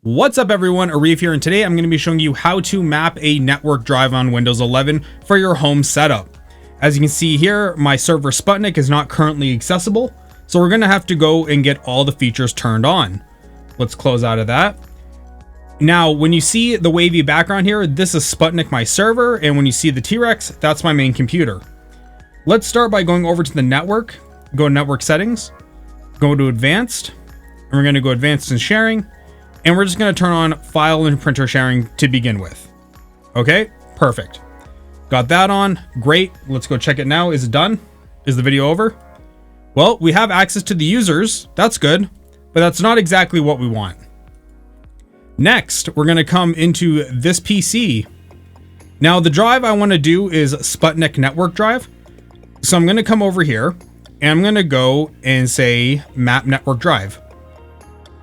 What's up everyone, Arif here, and today I'm going to be showing you how to map a network drive on Windows 11 for your home setup. As you can see here, my server Sputnik is not currently accessible, so we're going to have to go and get all the features turned on. Let's close out of that. Now, when you see the wavy background here, this is Sputnik, my server, and when you see the T-Rex, that's my main computer. Let's start by going over to the network, go to network settings, go to advanced, and we're going to go advanced and sharing. And we're just going to turn on file and printer sharing to begin with. Okay, perfect. Got that on. Great. Let's go check it now. Is it done? Is the video over? Well, we have access to the users. That's good, but that's not exactly what we want. Next, we're going to come into this PC. Now, the drive I want to do is Sputnik network drive. So I'm going to come over here and I'm going to go and say map network drive.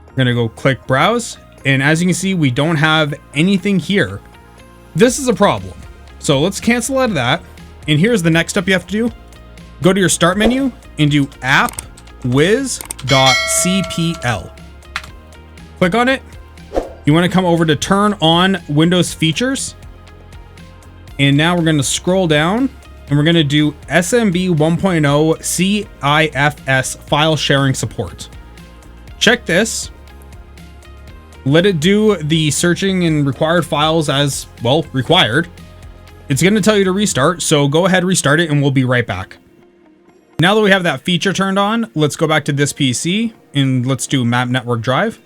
I'm gonna go click browse, and as you can see, we don't have anything here. This is a problem. So let's cancel out of that. And here's the next step you have to do. Go to your start menu and do app.wiz.cpl. Click on it. You want to come over to turn on Windows features. And now we're going to scroll down and we're going to do SMB 1.0 CIFS file sharing support. Check this. Let it do the searching and required files as, well, required. It's going to tell you to restart, so go ahead, restart it, and we'll be right back. Now that we have that feature turned on, let's go back to this PC, and let's do map network drive.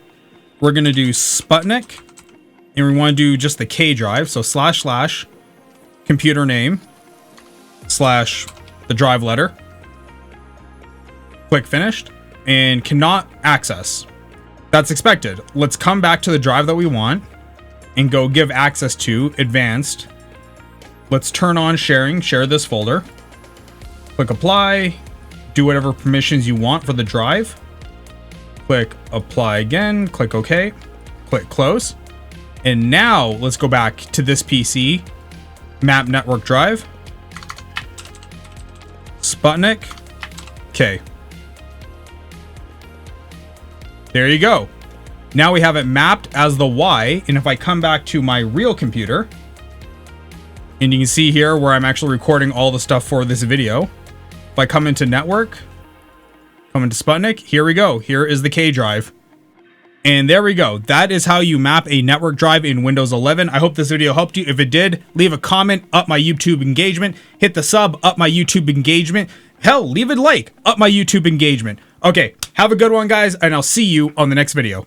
We're going to do Sputnik, and we want to do just the K drive, so / computer name / the drive letter. Click finished, and cannot access. That's expected. Let's come back to the drive that we want and go give access to advanced. Let's turn on sharing, share this folder. Click apply, do whatever permissions you want for the drive. Click apply again, click OK, click close. And now let's go back to this PC, map network drive, Sputnik, okay. There you go. Now we have it mapped as the Y. And if I come back to my real computer, and you can see here where I'm actually recording all the stuff for this video. If I come into network, come into Sputnik, here we go. Here is the K drive. And there we go. That is how you map a network drive in Windows 11. I hope this video helped you. If it did, leave a comment, up my YouTube engagement. Hit the sub, up my YouTube engagement. Hell, leave a like, up my YouTube engagement. Okay, have a good one, guys, and I'll see you on the next video.